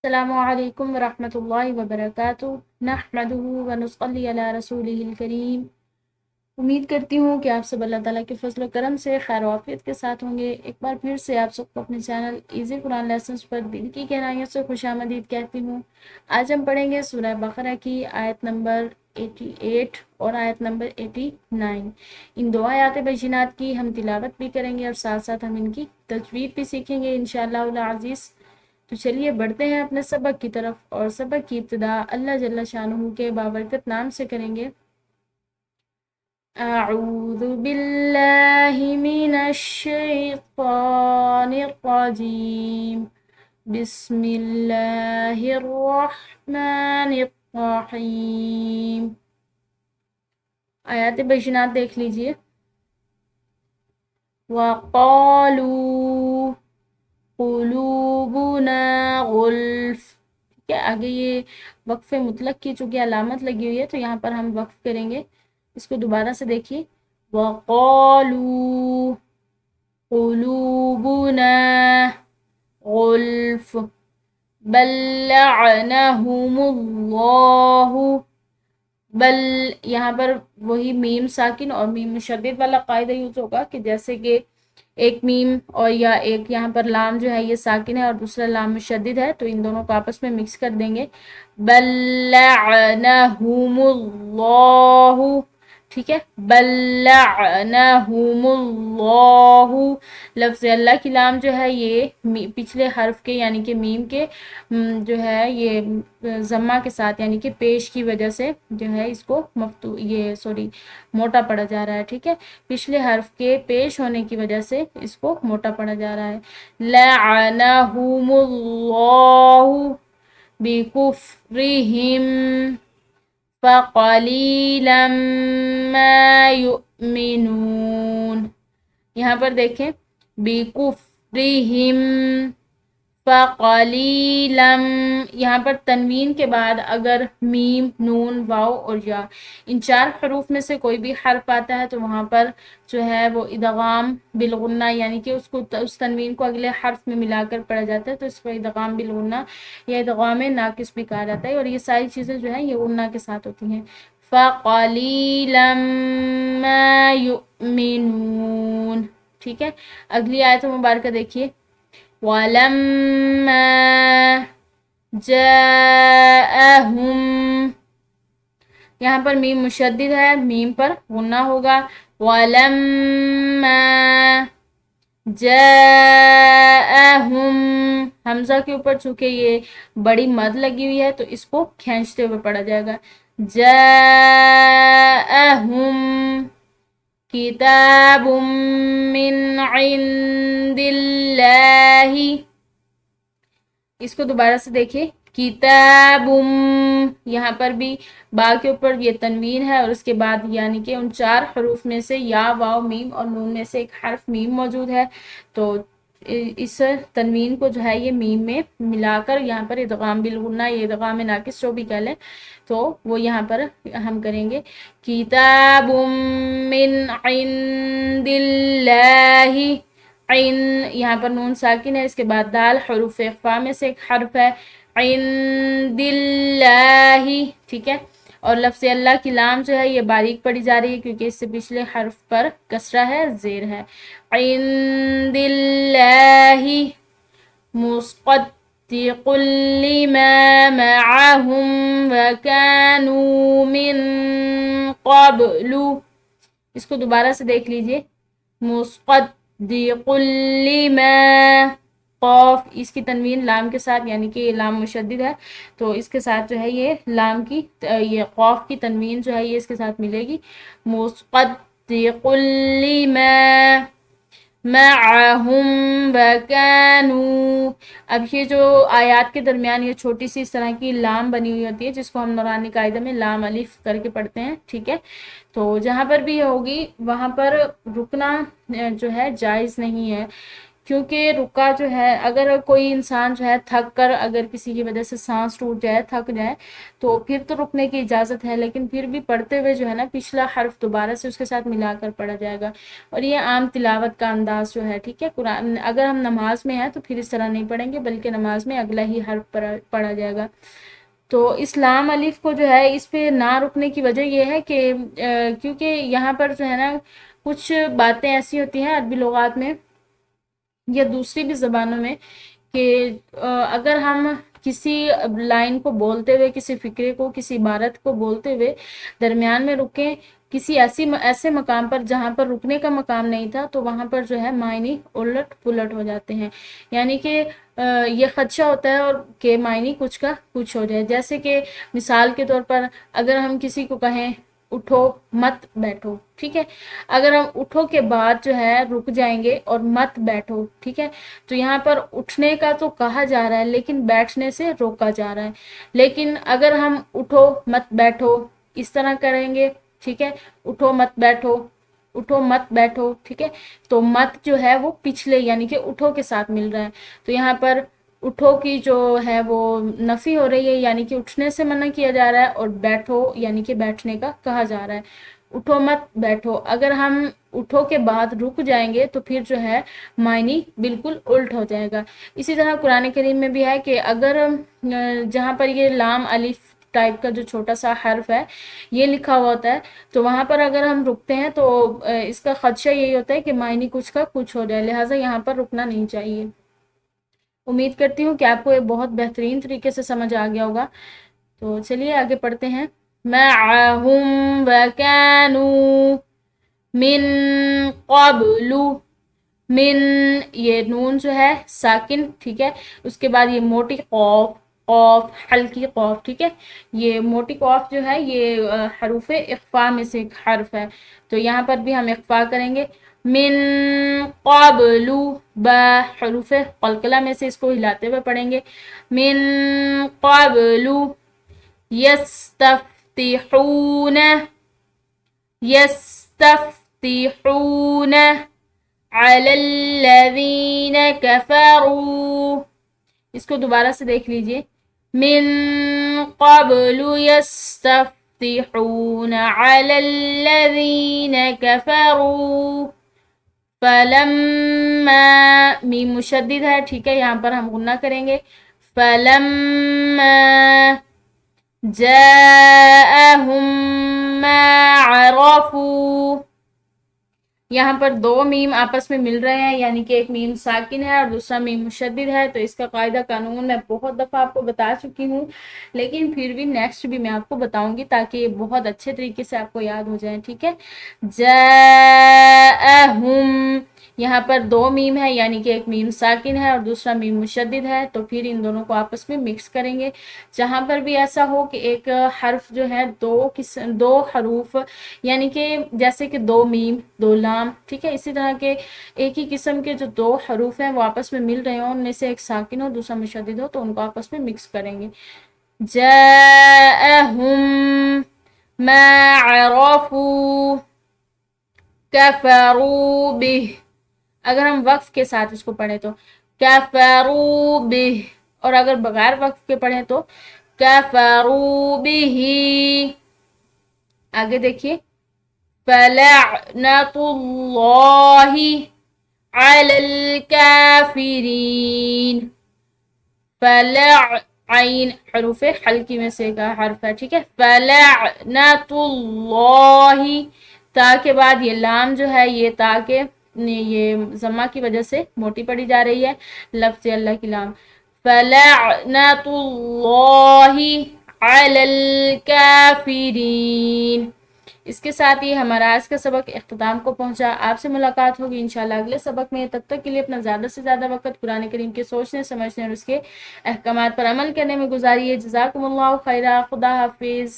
السلام علیکم ورحمۃ اللہ وبرکاتہ نحمدہ ونصلی علی رسولہ الکریم۔ امید کرتی ہوں کہ آپ سب اللہ تعالیٰ کے فضل و کرم سے خیر و عافیت کے ساتھ ہوں گے۔ ایک بار پھر سے آپ سب کو اپنے چینل ایزی قرآن لیسنز پر دل کی گہرائیوں سے خوش آمدید کہتی ہوں۔ آج ہم پڑھیں گے سورہ بقرہ کی آیت نمبر 88 اور آیت نمبر 89۔ ان دو آیات بینات کی ہم تلاوت بھی کریں گے اور ساتھ ساتھ ہم ان کی تجوید بھی سیکھیں گے انشاءاللہ العزیز۔ تو چلیے بڑھتے ہیں اپنے سبق کی طرف، اور سبق کی ابتدا اللہ جل شانہ کے بابرکت نام سے کریں گے۔ اعوذ باللہ من الشیطان الرجیم، بسم اللہ الرحمن الرحیم۔ آیات بینات دیکھ لیجئے۔ وَقَالُوا قُلُوبُنَا غُلْفٌ، ٹھیک ہے، آگے یہ وقف مطلق کی چونکہ علامت لگی ہوئی ہے تو یہاں پر ہم وقف کریں گے۔ اس کو دوبارہ سے دیکھیے، وَقَالُوا قُلُوبُنَا غُلْفٌ بَل لَّعَنَهُمُ اللَّهُ، بل یہاں پر وہی میم ساکن اور میم مشدد والا قاعدہ یوز ہوگا کہ جیسے کہ ایک میم اور یا ایک یہاں پر لام جو ہے یہ ساکن ہے اور دوسرا لام مشدد ہے، تو ان دونوں کو آپس میں مکس کر دیں گے۔ بل لعنہم اللہ، ٹھیک ہے، بل لعنہم اللہ، لفظ اللہ کی لام جو ہے یہ پچھلے حرف کے یعنی کہ میم کے جو ہے یہ ضمہ کے ساتھ یعنی کہ پیش کی وجہ سے جو ہے اس کو موٹا پڑا جا رہا ہے، ٹھیک ہے، پچھلے حرف کے پیش ہونے کی وجہ سے اس کو موٹا پڑا جا رہا ہے۔ لعنہم اللہ بکفرہم فقلیلا ما یؤمنون، یہاں پر دیکھیں بکفرہم فقلیلا، یہاں پر تنوین کے بعد اگر میم، نون، واو اور یا ان چار حروف میں سے کوئی بھی حرف آتا ہے تو وہاں پر جو ہے وہ ادغام بالغنہ یعنی کہ اس تنوین کو اگلے حرف میں ملا کر پڑھا جاتا ہے، تو اس کو ادغام بالغنہ یا ادغام ناقص بھی کہا جاتا ہے، اور یہ ساری چیزیں جو ہیں یہ غنہ کے ساتھ ہوتی ہیں۔ فَقَلِيلًا مَا يُؤْمِنُونَ، ٹھیک ہے، اگلی آیت مبارکہ دیکھیے۔ وَلَمَّا جَاءَهُمْ، یہاں پر میم مشدد ہے، میم پر غنہ ہوگا۔ وَلَمَّا جَاءَهُمْ، حمزہ کے اوپر چونکہ یہ بڑی مد لگی ہوئی ہے تو اس کو کھینچتے ہوئے پڑھا جائے گا۔ جَاءَهُمْ کتاب من عند اللہ، اس کو دوبارہ سے دیکھیں، کتاب، یہاں پر بھی با کے اوپر یہ تنوین ہے اور اس کے بعد یعنی کہ ان چار حروف میں سے یا، واو، میم اور نون میں سے ایک حرف میم موجود ہے، تو اس تنوین کو جو ہے یہ میم میں ملا کر یہاں پر ادغام بالغنہ یا ادغام ناقص جو بھی کہہ لیں تو وہ یہاں پر ہم کریں گے۔ کتاب من عند اللہ، عین یہاں پر نون ساکن ہے، اس کے بعد دال حروف اخفاء میں سے ایک حرف ہے، عند اللہ، ٹھیک ہے، اور لفظ اللہ کی لام جو ہے یہ باریک پڑی جا رہی ہے کیونکہ اس سے پچھلے حرف پر کسرہ ہے، زیر ہے۔ عند اللہ مصدق لما معهم وكانوا من قبل، اس کو دوبارہ سے دیکھ لیجئے، مصدق لما، قوف اس کی تنوین لام کے ساتھ یعنی کہ یہ لام مشدد ہے تو اس کے ساتھ جو ہے یہ لام کی یہ قوف کی تنوین جو ہے یہ اس کے ساتھ ملے گی۔ مصدق لما معهم وكانوا، اب یہ جو آیات کے درمیان یہ چھوٹی سی اس طرح کی لام بنی ہوئی ہوتی ہے جس کو ہم نورانی قاعدہ میں لام الف کر کے پڑھتے ہیں، ٹھیک ہے، تو جہاں پر بھی ہوگی وہاں پر رکنا جو ہے جائز نہیں ہے کیونکہ رکا جو ہے اگر کوئی انسان جو ہے تھک کر اگر کسی کی وجہ سے سانس ٹوٹ جائے تھک جائے تو پھر تو رکنے کی اجازت ہے، لیکن پھر بھی پڑھتے ہوئے جو ہے نا پچھلا حرف دوبارہ سے اس کے ساتھ ملا کر پڑھا جائے گا، اور یہ عام تلاوت کا انداز جو ہے، ٹھیک ہے۔ قرآن اگر ہم نماز میں ہیں تو پھر اس طرح نہیں پڑھیں گے، بلکہ نماز میں اگلا ہی حرف پڑھا جائے گا۔ تو اس لام الف کو جو ہے اس پہ نہ رکنے کی وجہ یہ ہے کہ کیونکہ یہاں پر جو ہے نا کچھ باتیں ایسی ہوتی ہیں عربی لغات میں یا دوسری بھی زبانوں میں کہ اگر ہم کسی لائن کو بولتے ہوئے، کسی فقرے کو، کسی عبارت کو بولتے ہوئے درمیان میں رکیں کسی ایسے مقام پر جہاں پر رکنے کا مقام نہیں تھا، تو وہاں پر جو ہے معنی الٹ پلٹ ہو جاتے ہیں، یعنی کہ یہ خدشہ ہوتا ہے اور کہ معنی کچھ کا کچھ ہو جائے۔ جیسے کہ مثال کے طور پر اگر ہم کسی کو کہیں اٹھو مت بیٹھو، ٹھیک ہے، اگر ہم اٹھو کے بعد جو ہے رک جائیں گے اور مت بیٹھو، ٹھیک ہے، تو یہاں پر اٹھنے کا تو کہا جا رہا ہے لیکن بیٹھنے سے روکا جا رہا ہے۔ لیکن اگر ہم اٹھو مت بیٹھو اس طرح کریں گے، ٹھیک ہے، اٹھو مت بیٹھو، اٹھو مت بیٹھو، ٹھیک ہے، تو مت جو ہے وہ پچھلے یعنی کہ اٹھو کے ساتھ مل رہا ہے، تو یہاں پر اٹھو کی جو ہے وہ نفی ہو رہی ہے، یعنی کہ اٹھنے سے منع کیا جا رہا ہے، اور بیٹھو یعنی کہ بیٹھنے کا کہا جا رہا ہے۔ اٹھو مت بیٹھو، اگر ہم اٹھو کے بعد رک جائیں گے تو پھر جو ہے معنی بالکل الٹ ہو جائے گا۔ اسی طرح قرآن کریم میں بھی ہے کہ اگر جہاں پر یہ لام الف ٹائپ کا جو چھوٹا سا حرف ہے یہ لکھا ہوا ہوتا ہے، تو وہاں پر اگر ہم رکتے ہیں تو اس کا خدشہ یہی ہوتا ہے کہ معنی کچھ کا کچھ ہو جائے، لہٰذا یہاں پر رکنا نہیں چاہیے۔ امید کرتی ہوں کہ آپ کو یہ بہت بہترین طریقے سے سمجھ آ گیا ہوگا۔ تو چلیے آگے پڑھتے ہیں۔ معہم وکانوا من قبل، من یہ نون جو ہے ساکن، ٹھیک ہے، اس کے بعد یہ موٹی قوف، قوف ہلکی قوف، ٹھیک ہے، یہ موٹی قوف جو ہے یہ حروف اخفاء میں سے ایک حرف ہے، تو یہاں پر بھی ہم اخفاء کریں گے۔ من قبل، با حروف قلقلہ میں سے اس کو ہلاتے ہوئے پڑھیں گے۔ من قبل یستفتحون، یستفتحون علی الذین کفروا، اس کو دوبارہ سے دیکھ لیجئے۔ من قبل یستفتحون علی الذین کفروا فلما، میم مشدد ہے، ٹھیک ہے، یہاں پر ہم غنہ کریں گے۔ فلما جاءہم ما عرفوا، یہاں پر دو میم آپس میں مل رہے ہیں، یعنی کہ ایک میم ساکن ہے اور دوسرا میم مشدد ہے، تو اس کا قاعدہ قانون میں بہت دفعہ آپ کو بتا چکی ہوں، لیکن پھر بھی نیکسٹ بھی میں آپ کو بتاؤں گی تاکہ یہ بہت اچھے طریقے سے آپ کو یاد ہو جائیں، ٹھیک ہے۔ جاءہم، یہاں پر دو میم ہے، یعنی کہ ایک میم ساکن ہے اور دوسرا میم مشدد ہے، تو پھر ان دونوں کو آپس میں مکس کریں گے۔ جہاں پر بھی ایسا ہو کہ ایک حرف جو ہے دو حروف، یعنی کہ جیسے کہ دو میم دو لام، ٹھیک ہے، اسی طرح کے ایک ہی قسم کے جو دو حروف ہیں وہ آپس میں مل رہے ہوں، ان میں سے ایک ساکن ہو دوسرا مشدد ہو، تو ان کو آپس میں مکس کریں گے۔ جاءہم ما عرفوا کفروا بہ، اگر ہم وقف کے ساتھ اس کو پڑھیں تو کفروا بہ، اور اگر بغیر وقف کے پڑھیں تو کفروا بہ۔ آگے دیکھیے، فلعنۃ اللہ علی الکافرین، عین حروف حلقی میں سے کا حرف ہے، ٹھیک ہے۔ فلعنۃ اللہ، تا کے بعد یہ لام جو ہے یہ تا کے یہ ضمہ کی وجہ سے موٹی پڑی جا رہی ہے، لفظ اللہ کی لام۔ فلعنۃ اللہ علی الکافرین۔ اس کے ساتھ ہی ہمارا آج کا سبق اختتام کو پہنچا۔ آپ سے ملاقات ہوگی انشاءاللہ اگلے سبق میں، تب تک کے لیے اپنا زیادہ سے زیادہ وقت قرآن کریم کے سوچنے سمجھنے اور اس کے احکامات پر عمل کرنے میں گزاریے۔ جزاکم اللہ خیرا، خدا حافظ۔